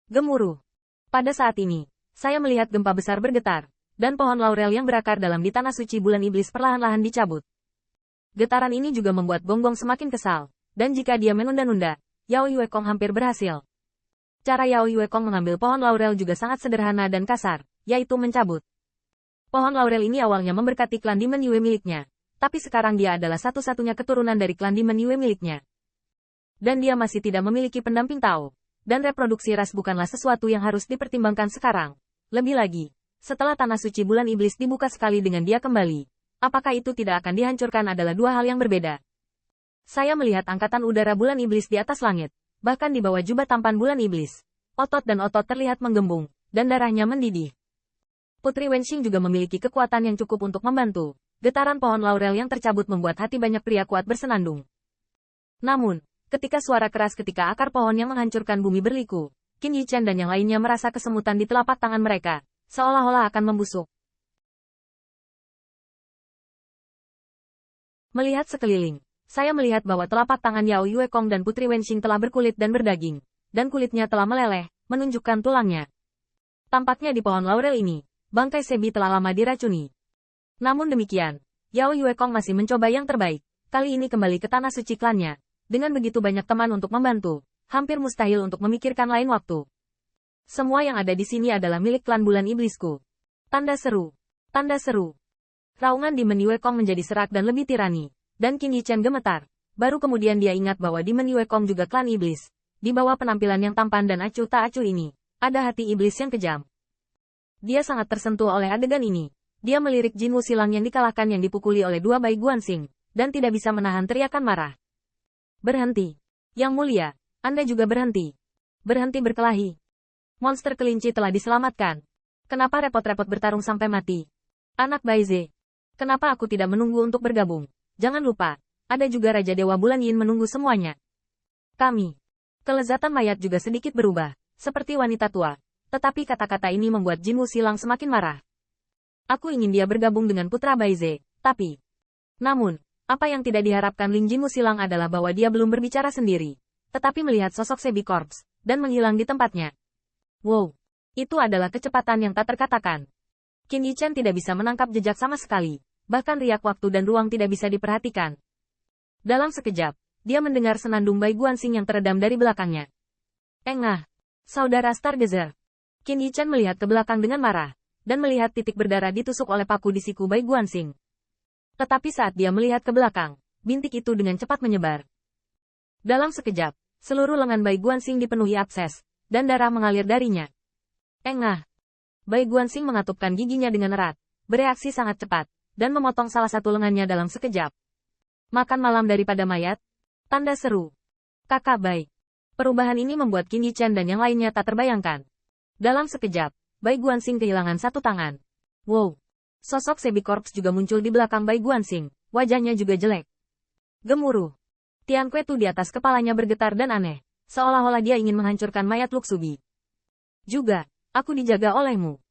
Gemuruh. Pada saat ini, saya melihat gempa besar bergetar, dan pohon laurel yang berakar dalam di tanah suci bulan iblis perlahan-lahan dicabut. Getaran ini juga membuat Gonggong semakin kesal, dan jika dia menunda-nunda, Yao Yuekong hampir berhasil. Cara Yao Yuekong mengambil pohon laurel juga sangat sederhana dan kasar, yaitu mencabut. Pohon laurel ini awalnya memberkati klan Demon Yue miliknya, tapi sekarang dia adalah satu-satunya keturunan dari klan Demon Yue miliknya. Dan dia masih tidak memiliki pendamping Tao. Dan reproduksi ras bukanlah sesuatu yang harus dipertimbangkan sekarang. Lebih lagi, setelah tanah suci bulan iblis dibuka sekali dengan dia kembali, apakah itu tidak akan dihancurkan adalah dua hal yang berbeda. Saya melihat angkatan udara bulan iblis di atas langit, bahkan di bawah jubah tampan bulan iblis. Otot dan otot terlihat menggembung, dan darahnya mendidih. Putri Wenxing juga memiliki kekuatan yang cukup untuk membantu. Getaran pohon laurel yang tercabut membuat hati banyak pria kuat bersenandung. Namun, ketika suara keras ketika akar pohon yang menghancurkan bumi berliku, Qin Yichen dan yang lainnya merasa kesemutan di telapak tangan mereka, seolah-olah akan membusuk. Melihat sekeliling, saya melihat bahwa telapak tangan Yao Yuekong dan Putri Wenxing telah berkulit dan berdaging, dan kulitnya telah meleleh, menunjukkan tulangnya. Tampaknya di pohon laurel ini, bangkai Sebi telah lama diracuni. Namun demikian, Yao Yuekong masih mencoba yang terbaik, kali ini kembali ke tanah suci klannya. Dengan begitu banyak teman untuk membantu, hampir mustahil untuk memikirkan lain waktu. Semua yang ada di sini adalah milik klan bulan iblisku. Tanda seru. Tanda seru. Raungan Demon Yuekong menjadi serak dan lebih tirani, dan Qin Yichen gemetar. Baru kemudian dia ingat bahwa Demon Yuekong juga klan iblis. Di bawah penampilan yang tampan dan acuh tak acuh ini, ada hati iblis yang kejam. Dia sangat tersentuh oleh adegan ini. Dia melirik Jin Wu Silang yang dikalahkan yang dipukuli oleh dua Bai Guanxing, dan tidak bisa menahan teriakan marah. Berhenti. Yang mulia, Anda juga berhenti. Berhenti berkelahi. Monster kelinci telah diselamatkan. Kenapa repot-repot bertarung sampai mati? Anak Baize. Kenapa aku tidak menunggu untuk bergabung? Jangan lupa, ada juga Raja Dewa Bulan Yin menunggu semuanya. Kami. Kelezatan mayat juga sedikit berubah, seperti wanita tua. Tetapi kata-kata ini membuat Jin Wu Silang semakin marah. Aku ingin dia bergabung dengan putra Baize, tapi... Namun, apa yang tidak diharapkan Ling Jin Wu Silang adalah bahwa dia belum berbicara sendiri, tetapi melihat sosok Sebi Corps, dan menghilang di tempatnya. Wow! Itu adalah kecepatan yang tak terkatakan. Qin Yichen tidak bisa menangkap jejak sama sekali, bahkan riak waktu dan ruang tidak bisa diperhatikan. Dalam sekejap, dia mendengar senandung Bai Guanxing yang teredam dari belakangnya. Engah! Saudara Stargazer! Qin Yichen melihat ke belakang dengan marah, dan melihat titik berdarah ditusuk oleh paku di siku Bai Guanxing. Tetapi saat dia melihat ke belakang, bintik itu dengan cepat menyebar. Dalam sekejap, seluruh lengan Bai Guanxing dipenuhi abses, dan darah mengalir darinya. Engah! Bai Guanxing mengatupkan giginya dengan erat, bereaksi sangat cepat, dan memotong salah satu lengannya dalam sekejap. Makan malam daripada mayat? Tanda seru. Kakak Bai. Perubahan ini membuat Qin Yichen dan yang lainnya tak terbayangkan. Dalam sekejap, Bai Guanxing kehilangan satu tangan. Wow! Sosok Sebi Corps juga muncul di belakang Bai Guanxing, wajahnya juga jelek. Gemuruh. Tian Kuetu di atas kepalanya bergetar dan aneh, seolah-olah dia ingin menghancurkan mayat Luxubi. Juga, aku dijaga olehmu.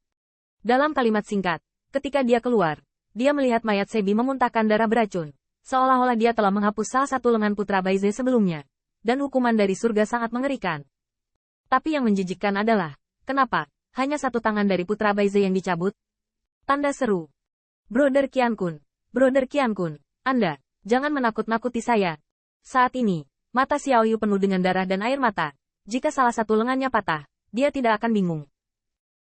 Dalam kalimat singkat, ketika dia keluar, dia melihat mayat Sebi memuntahkan darah beracun, seolah-olah dia telah menghapus salah satu lengan putra Baize sebelumnya, dan hukuman dari surga sangat mengerikan. Tapi yang menjijikkan adalah, kenapa hanya satu tangan dari putra Baize yang dicabut? Tanda seru. Brother Qiankun, Brother Qiankun, Anda, jangan menakut-nakuti saya. Saat ini, mata Xiao Yu penuh dengan darah dan air mata. Jika salah satu lengannya patah, dia tidak akan bingung.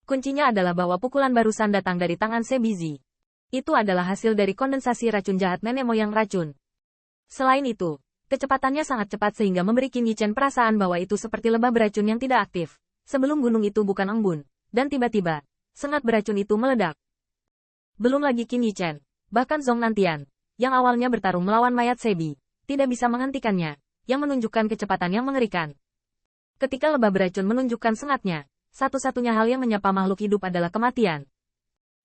Kuncinya adalah bahwa pukulan barusan datang dari tangan Sebizi. Itu adalah hasil dari kondensasi racun jahat nenek moyang racun. Selain itu, kecepatannya sangat cepat sehingga memberi Qin Yichen perasaan bahwa itu seperti lebah beracun yang tidak aktif. Sebelum gunung itu bukan embun, dan tiba-tiba, sengat beracun itu meledak. Belum lagi Qin Yichen, bahkan Zhong Nantian, yang awalnya bertarung melawan mayat Sebi, tidak bisa menghentikannya, yang menunjukkan kecepatan yang mengerikan. Ketika lebah beracun menunjukkan sengatnya, satu-satunya hal yang menyapa makhluk hidup adalah kematian.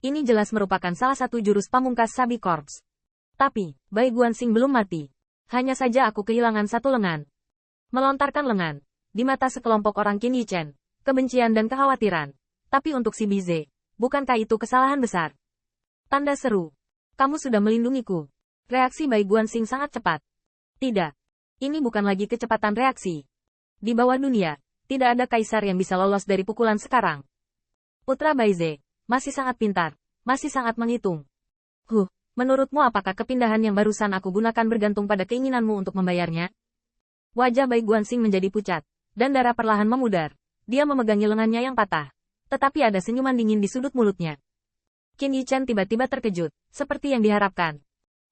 Ini jelas merupakan salah satu jurus pamungkas Sabi Corps. Tapi, Bai Guanxing belum mati. Hanya saja aku kehilangan satu lengan. Melontarkan lengan, di mata sekelompok orang Qin Yichen, kebencian dan kekhawatiran. Tapi untuk si Bize, bukankah itu kesalahan besar? Tanda seru. Kamu sudah melindungiku. Reaksi Bai Guanxing sangat cepat. Tidak. Ini bukan lagi kecepatan reaksi. Di bawah dunia, Tidak ada kaisar yang bisa lolos dari pukulan sekarang. Putra Baize, masih sangat pintar, masih sangat menghitung. Menurutmu apakah kepindahan yang barusan aku gunakan bergantung pada keinginanmu untuk membayarnya? Wajah Bai Guanxing menjadi pucat, dan darah perlahan memudar. Dia memegangi lengannya yang patah. Tetapi ada senyuman dingin di sudut mulutnya. Qin Yichen tiba-tiba terkejut, seperti yang diharapkan.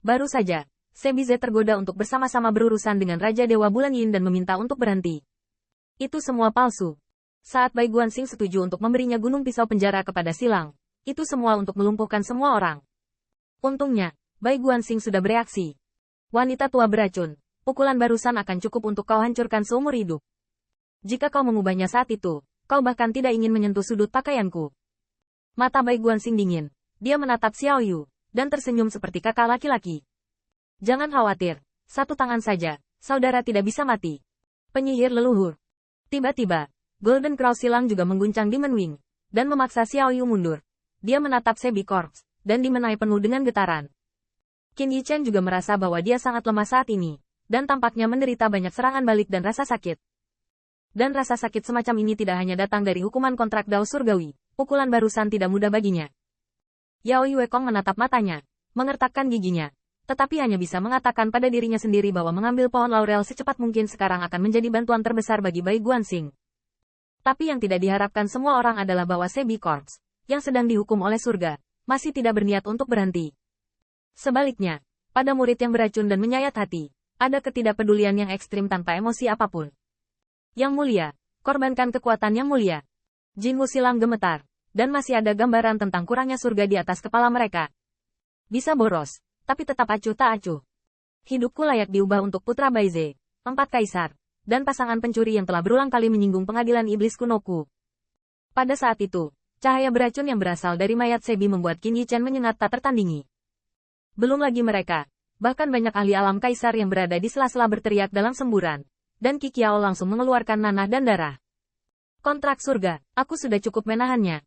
Baru saja, Sebize tergoda untuk bersama-sama berurusan dengan Raja Dewa Bulan Yin dan meminta untuk berhenti. Itu semua palsu. Saat Bai Guanxing setuju untuk memberinya gunung pisau penjara kepada Silang, itu semua untuk melumpuhkan semua orang. Untungnya, Bai Guanxing sudah bereaksi. Wanita tua beracun, pukulan barusan akan cukup untuk kau hancurkan seumur hidup. Jika kau mengubahnya saat itu, kau bahkan tidak ingin menyentuh sudut pakaianku. Mata Bai Guanxing dingin. Dia menatap Xiao Yu, dan tersenyum seperti kakak laki-laki. Jangan khawatir, satu tangan saja, saudara tidak bisa mati. Penyihir leluhur. Tiba-tiba, Golden Crow Silang juga mengguncang Demon Wing, dan memaksa Xiao Yu mundur. Dia menatap Sebi Corps, dan dimenai penuh dengan getaran. Qin Yichen juga merasa bahwa dia sangat lemah saat ini, dan tampaknya menderita banyak serangan balik dan rasa sakit. Dan rasa sakit semacam ini tidak hanya datang dari hukuman kontrak Dao Surgawi, pukulan barusan tidak mudah baginya. Yao Yuekong menatap matanya, mengertakkan giginya, tetapi hanya bisa mengatakan pada dirinya sendiri bahwa mengambil pohon laurel secepat mungkin sekarang akan menjadi bantuan terbesar bagi Bai Guanxing. Tapi yang tidak diharapkan semua orang adalah bahwa Sebi Corps, yang sedang dihukum oleh surga, masih tidak berniat untuk berhenti. Sebaliknya, pada murid yang beracun dan menyayat hati, ada ketidakpedulian yang ekstrim tanpa emosi apapun. Yang mulia, korbankan kekuatan yang mulia. Jin Wu Silang gemetar, dan masih ada gambaran tentang kurangnya surga di atas kepala mereka. Bisa boros, tapi tetap acuh tak acuh. Hidupku layak diubah untuk Putra Baize, 4 kaisar, dan pasangan pencuri yang telah berulang kali menyinggung pengadilan iblis kunoku. Pada saat itu, cahaya beracun yang berasal dari mayat Sebi membuat Qin Yichen menyengat tak tertandingi. Belum lagi mereka, bahkan banyak ahli alam kaisar yang berada di sela-sela berteriak dalam semburan, dan Qi Qiao langsung mengeluarkan nanah dan darah. Kontrak surga, aku sudah cukup menahannya.